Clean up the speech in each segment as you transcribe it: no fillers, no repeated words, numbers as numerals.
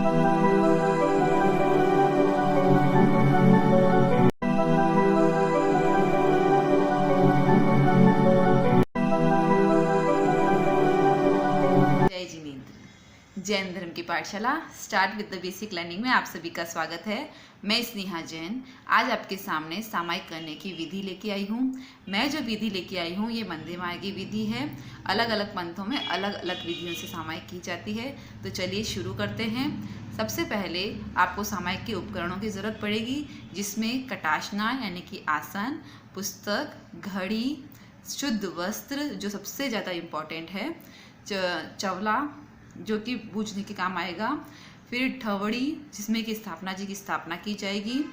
जय जिनेंद्र। जैन धर्म की पाठशाला start with the basic learning में आप सभी का स्वागत है। मैं स्नेहा जैन आज आपके सामने सामायिक करने की विधि लेके आई हूँ। मैं जो विधि लेके आई हूँ ये वंदे मातरम की विधि है। अलग अलग पंथों में अलग अलग विधियों से सामायिक की जाती है। तो चलिए शुरू करते हैं। सबसे पहले आपको सामायिक के उपकरणों की ज़रूरत पड़ेगी, जिसमें कटाशना यानी कि आसन, पुस्तक, घड़ी, शुद्ध वस्त्र जो सबसे ज़्यादा इम्पॉर्टेंट है, चवला जो कि बूझने के काम आएगा, फिर ठवड़ी जिसमें कि स्थापना जी की स्थापना की जाएगी,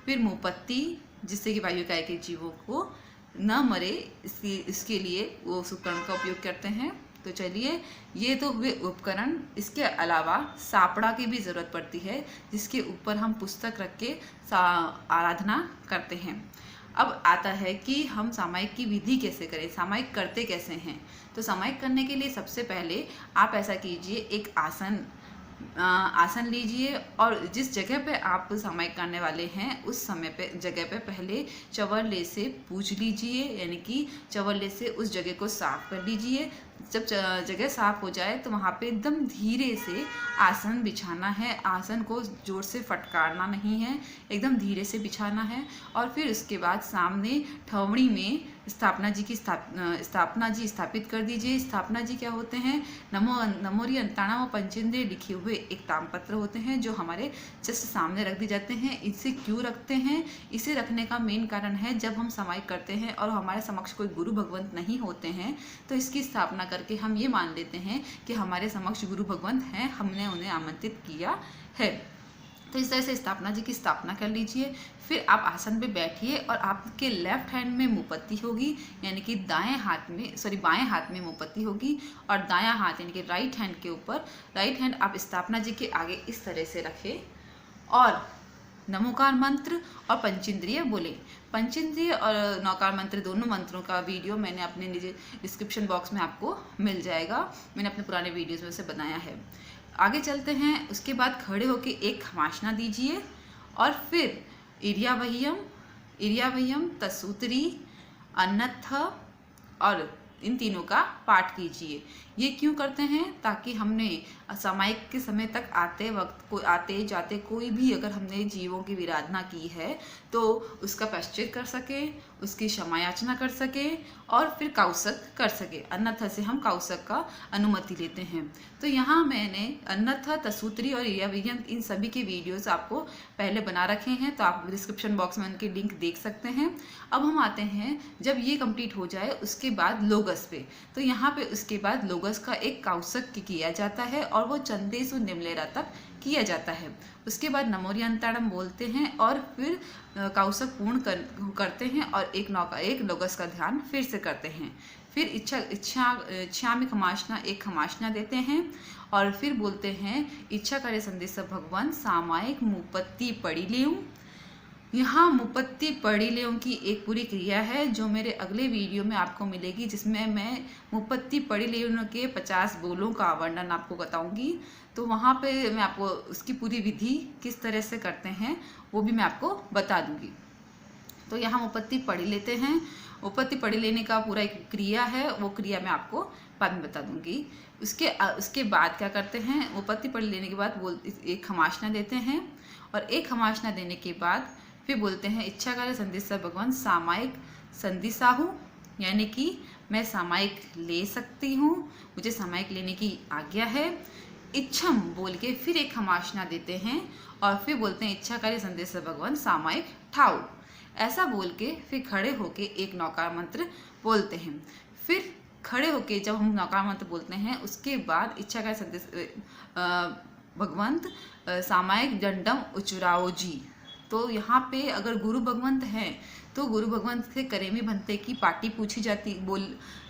फिर मोमबत्ती जिससे कि वायुकाय के जीवों को न मरे इसके लिए वो उस उपकरण का उपयोग करते हैं। तो चलिए ये तो हुए उपकरण। इसके अलावा सापड़ा की भी ज़रूरत पड़ती है, जिसके ऊपर हम पुस्तक रख के आराधना करते हैं। अब आता है कि हम सामायिक की विधि कैसे करें, सामायिक करते कैसे हैं। तो सामायिक करने के लिए सबसे पहले आप ऐसा कीजिए, एक आसन लीजिए और जिस जगह पे आप सामायिक करने वाले हैं उस समय पे जगह पे पहले चवरले से पूछ लीजिए, यानी कि चवरले से उस जगह को साफ कर लीजिए। जब जगह साफ हो जाए तो वहाँ पे एकदम धीरे से आसन बिछाना है। आसन को जोर से फटकारना नहीं है, एकदम धीरे से बिछाना है। और फिर उसके बाद सामने ठवड़ी में स्थापना जी स्थापित कर दीजिए। स्थापना जी क्या होते हैं? नमोरी अंताणा व पंचेंद्रिय लिखे हुए एक तामपत्र होते हैं, जो हमारे जस्ट सामने रख दिए जाते हैं। इसे क्यों रखते हैं? इसे रखने का मेन कारण है, जब हम सामायिक करते हैं और हमारे समक्ष कोई गुरु भगवंत नहीं होते हैं तो इसकी स्थापना करके हम ये मान लेते हैं कि हमारे समक्ष गुरु भगवंत हैं, हमने उन्हें आमंत्रित किया है। तो इस तरह से स्थापना जी की स्थापना कर लीजिए। फिर आप आसन पे बैठिए और आपके लेफ्ट हैंड में मोमबत्ती होगी, यानी कि बाएं हाथ में मोमबत्ती होगी, और दायां हाथ यानी कि राइट हैंड के ऊपर, राइट हैंड आप स्थापना जी के आगे इस तरह से रखें और नमोकार मंत्र और पंचेंद्रिय बोले। पंचेंद्रिय और नौकार मंत्र दोनों मंत्रों का वीडियो मैंने अपने निजी डिस्क्रिप्शन बॉक्स में आपको मिल जाएगा। मैंने अपने पुराने वीडियोज़ में से बनाया है। आगे चलते हैं। उसके बाद खड़े होकर एक खमासना दीजिए और फिर इरियावह्यम तसूत्री अन्नथ और इन तीनों का पाठ कीजिए। ये क्यों करते हैं? ताकि हमने सामायिक के समय तक आते जाते कोई भी अगर हमने जीवों की विराधना की है तो उसका प्रायश्चित कर सके, उसकी क्षमा याचना कर सके और फिर काउसक कर सके। अन्नथा से हम काउसक का अनुमति लेते हैं। तो यहाँ मैंने अन्नथा, तसूत्री और इरियावह्यम इन सभी के वीडियोस आपको पहले बना रखे हैं, तो आप डिस्क्रिप्शन बॉक्स में उनके लिंक देख सकते हैं। अब हम आते हैं, जब ये कंप्लीट हो जाए उसके बाद लोगस पे। तो यहाँ पे उसके बाद लोगस का एक काउसक किया जाता है और वो चंदेसु निमलेरा तक किया जाता है। उसके बाद नमोरी अंताणम बोलते हैं और फिर काउसक पूर्ण करते हैं और एक लोगस का ध्यान फिर से करते हैं। फिर इच्छा में एक खमासना देते हैं और फिर बोलते हैं, इच्छा करे संदेश भगवान सामायिक मुपत्ति पढ़ी लेऊं। यहाँ मुपत्ति पढ़ी लेऊं की एक पूरी क्रिया है जो मेरे अगले वीडियो में आपको मिलेगी, जिसमें मैं मुपत्ति पढ़ी लेऊं के 50 बोलों का वर्णन आपको बताऊंगी। तो वहाँ पे मैं आपको उसकी पूरी विधि किस तरह से करते हैं वो भी मैं आपको बता दूंगी। तो यहाँ मुपत्ति पढ़ी लेते हैं। मुपत्ति पढ़ी लेने का पूरा एक क्रिया है, वो क्रिया मैं आपको बाद में बता दूंगी। उसके बाद क्या करते हैं? मुपत्ति पढ़ी लेने के बाद एक खमासना देते हैं और एक खमासना देने के बाद फिर बोलते हैं, इच्छा करे संदेशा भगवान सामायिक संदिसाहु, यानी कि मैं सामायिक ले सकती हूँ, मुझे सामायिक लेने की आज्ञा है। इच्छम बोल के फिर एक खमासना देते हैं और फिर बोलते हैं, इच्छा करे संदेशा भगवान सामायिक ठाऊ। ऐसा बोल के फिर खड़े होके एक नौकार मंत्र बोलते हैं। फिर खड़े होके जब हम नौकार मंत्र बोलते हैं उसके बाद इच्छा करे संदेश भगवंत सामायिक दंडम उचुराओ जी। तो यहाँ पे अगर गुरु भगवंत हैं तो गुरु भगवंत से करेमी भंते की पार्टी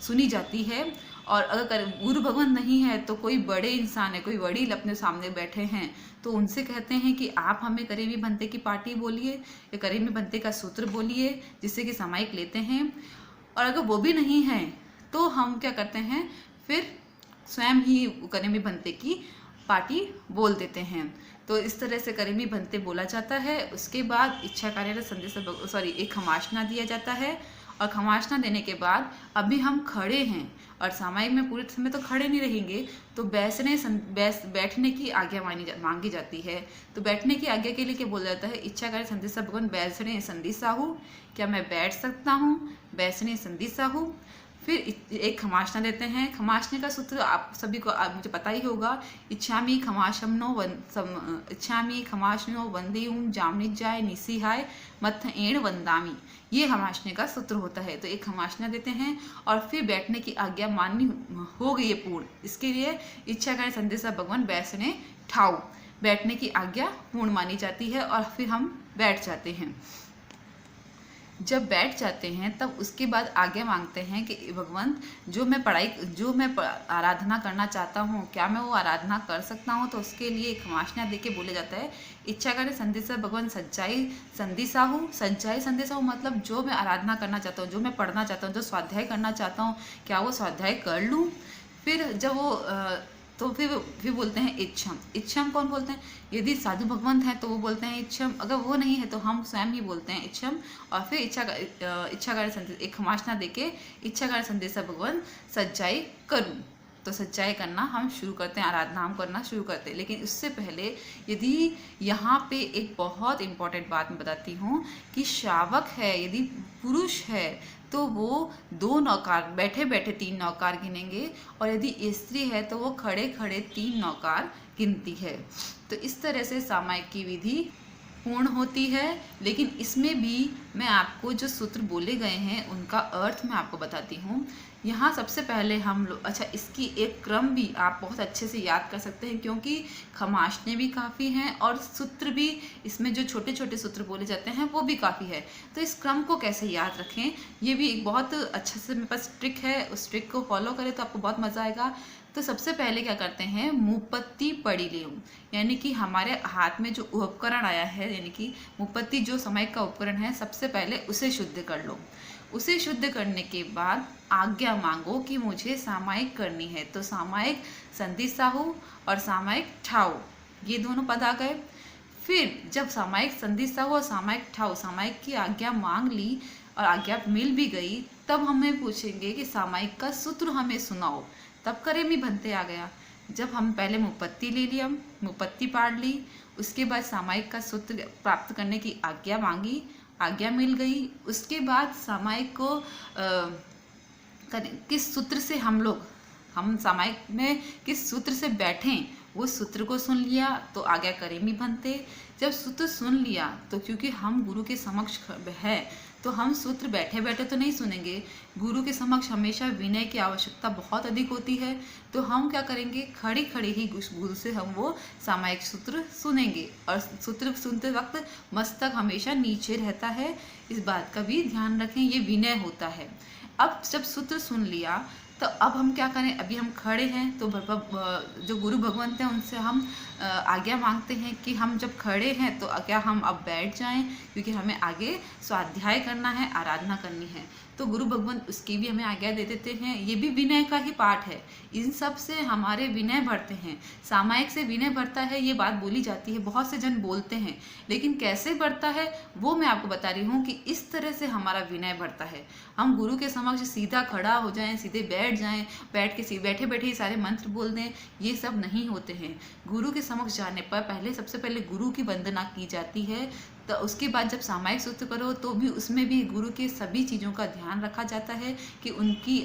सुनी जाती है। और अगर गुरु भगवंत नहीं है तो कोई बड़े इंसान है, कोई वडील अपने सामने बैठे हैं, तो उनसे कहते हैं कि आप हमें करेमी भंते की पार्टी बोलिए या करेमी भंते का सूत्र बोलिए, जिससे कि सामायिक लेते हैं। और अगर वो भी नहीं है तो हम क्या करते हैं, फिर स्वयं ही करेमी भंते की पाटी बोल देते हैं। तो इस तरह से करेमी बनते बोला जाता है। उसके बाद इच्छा कार्य संदेश एक खमासना दिया जाता है, और खमासना देने के बाद अभी हम खड़े हैं और सामायिक में पूरे समय तो खड़े नहीं रहेंगे, तो बैठने की आज्ञा मांगी जाती है। तो बैठने की आज्ञा के लिए क्या बोला जाता है? इच्छा कार्य संदेशा भगवान बैसने संदेशाहू, क्या मैं बैठ सकता हूँ? बैसने संदेशाहू। फिर एक खमासना देते हैं। खमासने का सूत्र आप सभी को मुझे पता ही होगा। इच्छामी खमासनो वंदेऊं जामनित जाय निसिहाय मथ एण वंदामी, ये खमासने का सूत्र होता है। तो एक खमासना देते हैं और फिर बैठने की आज्ञा माननी हो गई है पूर्ण, इसके लिए इच्छा कार्य संदेशा भगवान बैसने ठाऊ, बैठने की आज्ञा पूर्ण मानी जाती है और फिर हम बैठ जाते हैं। जब बैठ जाते हैं तब उसके बाद आगे मांगते हैं कि भगवान जो मैं आराधना करना चाहता हूँ, क्या मैं वो आराधना कर सकता हूँ? तो उसके लिए एक खमासना दे के बोले जाता है, इच्छा करे संदेशा भगवान सच्चाई संदेशाहू। सच्चाई संदेशाहू मतलब जो मैं आराधना करना चाहता हूँ, जो मैं पढ़ना चाहता हूँ, जो स्वाध्याय करना चाहता हूँ, क्या वो स्वाध्याय कर लूँ? फिर जब वो तो फिर बोलते हैं इच्छम। इच्छम कौन बोलते हैं? यदि साधु भगवंत हैं तो वो बोलते हैं इच्छम, अगर वो नहीं है तो हम स्वयं ही बोलते हैं इच्छम। और फिर इच्छा कार्य संदेश एक खमासना देके इच्छा कार्य संदेशा भगवान सच्चाई करूं, तो सच्चाई करना हम शुरू करते हैं, आराधना हम करना शुरू करते हैं। लेकिन उससे पहले यदि यहाँ पे एक बहुत इंपॉर्टेंट बात मैं बताती हूँ कि श्रावक है, यदि पुरुष है तो वो 2 नौकार बैठे बैठे 3 नौकार गिनेंगे, और यदि स्त्री है तो वो खड़े खड़े 3 नौकार गिनती है। तो इस तरह से सामायिक की विधि पूर्ण होती है। लेकिन इसमें भी मैं आपको जो सूत्र बोले गए हैं उनका अर्थ मैं आपको बताती हूँ। यहाँ सबसे पहले हम लोग इसकी एक क्रम भी आप बहुत अच्छे से याद कर सकते हैं, क्योंकि खमासने भी काफ़ी हैं और सूत्र भी इसमें जो छोटे छोटे सूत्र बोले जाते हैं वो भी काफ़ी है। तो इस क्रम को कैसे याद रखें, ये भी एक बहुत अच्छा से मेरे पास ट्रिक है, उस ट्रिक को फॉलो करें तो आपको बहुत मज़ा आएगा। तो सबसे पहले क्या करते हैं, मुपत्ति पड़ी लेऊं, यानी कि हमारे हाथ में जो उपकरण आया है, यानी कि मुपत्ति जो सामायिक का उपकरण है, सबसे पहले उसे शुद्ध कर लो। उसे शुद्ध करने के बाद आज्ञा मांगो कि मुझे सामायिक करनी है। तो सामायिक संदेशाहू और सामायिक ठाऊ, ये दोनों पद आ गए। फिर जब सामायिक संदेशाहू और सामायिक ठाऊ सामायिक की आज्ञा मांग ली और आज्ञा मिल भी गई, तब हमें पूछेंगे कि सामायिक का सूत्र हमें सुनाओ। तब करेमी बनते आ गया। जब हम पहले मुपत्ति ले लिया, मुपत्ति पाड़ ली, उसके बाद सामायिक का सूत्र प्राप्त करने की आज्ञा मांगी, आज्ञा मिल गई। उसके बाद सामायिक को किस सूत्र से हम सामायिक में किस सूत्र से बैठें, वो सूत्र को सुन लिया तो आज्ञा करेमी बनते। जब सूत्र सुन लिया तो क्योंकि हम गुरु के समक्ष है तो हम सूत्र बैठे बैठे तो नहीं सुनेंगे, गुरु के समक्ष हमेशा विनय की आवश्यकता बहुत अधिक होती है। तो हम क्या करेंगे, खड़े खड़े ही गुरु से हम वो सामायिक सूत्र सुनेंगे, और सूत्र सुनते वक्त मस्तक हमेशा नीचे रहता है, इस बात का भी ध्यान रखें, ये विनय होता है। अब जब सूत्र सुन लिया तो अब हम क्या करें, अभी हम खड़े हैं तो जो गुरु भगवंत हैं उनसे हम आज्ञा मांगते हैं कि हम जब खड़े हैं तो क्या हम अब बैठ जाएं, क्योंकि हमें आगे स्वाध्याय करना है, आराधना करनी है। तो गुरु भगवंत उसकी भी हमें आज्ञा दे देते हैं। ये भी विनय का ही पाठ है, इन सब से हमारे विनय बढ़ते हैं। सामायिक से विनय बढ़ता है, ये बात बोली जाती है, बहुत से जन बोलते हैं, लेकिन कैसे बढ़ता है वो मैं आपको बता रही हूँ कि इस तरह से हमारा विनय बढ़ता है। हम गुरु के समक्ष सीधा खड़ा हो जाएं, सीधे बैठ जाएं, बैठे बैठे ही सारे मंत्र बोल दें, ये सब नहीं होते हैं। गुरु के समक्ष जाने पर सबसे पहले गुरु की वंदना की जाती है। तो उसके बाद जब सामायिक सूत्र करो तो भी उसमें भी गुरु के सभी चीज़ों का ध्यान रखा जाता है कि उनकी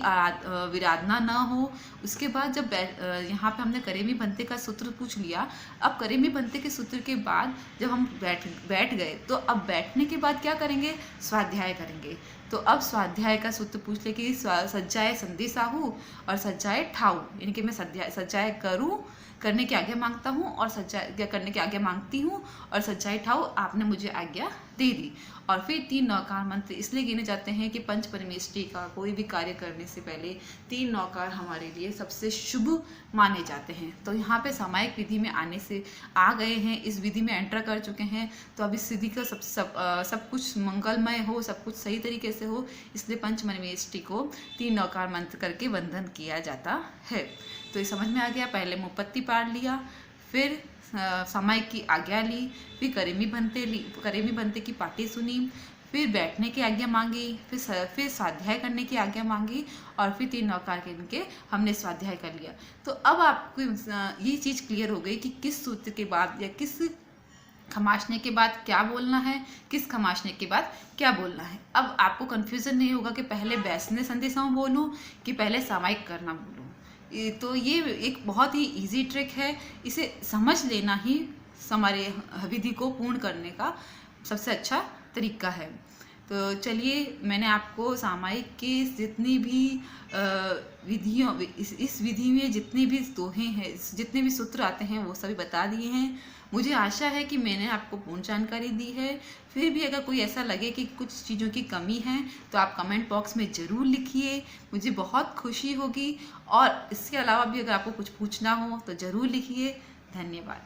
विराधना ना हो। उसके बाद जब यहाँ पे हमने करेमी बनते का सूत्र पूछ लिया, अब करेमी बनते के सूत्र के बाद जब हम बैठ गए तो अब बैठने के बाद क्या करेंगे, स्वाध्याय करेंगे। तो अब स्वाध्याय का सूत्र पूछ ले कि सज्जाए संदेशाहू और सज्जाए ठाऊ, यानी कि मैं सज्जाए करूँ, करने की आज्ञा मांगता हूँ और सच्चाई करने की आज्ञा मांगती हूँ, और सच्चाई ठाऊ आपने मुझे आज्ञा दे दी। और फिर 3 नौकार मंत्र इसलिए गिने जाते हैं कि पंच परमेष्ठी का कोई भी कार्य करने से पहले 3 नौकार हमारे लिए सबसे शुभ माने जाते हैं। तो यहाँ पे सामायिक विधि में आने से आ गए हैं, इस विधि में एंटर कर चुके हैं, तो अब इस विधि का सब कुछ मंगलमय हो, सब कुछ सही तरीके से हो, इसलिए पंच परमेष्ठी को 3 नौकार मंत्र करके वंदन किया जाता है। तो ये समझ में आ गया। पहले मुपत्ति पाड़ लिया, फिर सामायिक की आज्ञा ली, फिर करेमी बनते की पाठी सुनी, फिर बैठने की आज्ञा मांगी, फिर स्वाध्याय करने की आज्ञा मांगी और फिर 3 नौकार के हमने स्वाध्याय कर लिया। तो अब आपको ये चीज़ क्लियर हो गई कि किस सूत्र के बाद या किस खमासने के बाद क्या बोलना है, किस खमासने के बाद क्या बोलना है। अब आपको कन्फ्यूज़न नहीं होगा कि पहले बैसने संधि सम बोलूँ कि पहले सामायिक करना बोलूँ। तो ये एक बहुत ही इजी ट्रिक है, इसे समझ लेना ही हमारे विधि को पूर्ण करने का सबसे अच्छा तरीका है। तो चलिए, मैंने आपको सामायिक की जितनी भी विधियों इस विधि में जितने भी दोहे हैं, जितने भी सूत्र आते हैं वो सभी बता दिए हैं। मुझे आशा है कि मैंने आपको पूर्ण जानकारी दी है। फिर भी अगर कोई ऐसा लगे कि कुछ चीज़ों की कमी है तो आप कमेंट बॉक्स में ज़रूर लिखिए, मुझे बहुत खुशी होगी। और इसके अलावा भी अगर आपको कुछ पूछना हो तो ज़रूर लिखिए। धन्यवाद।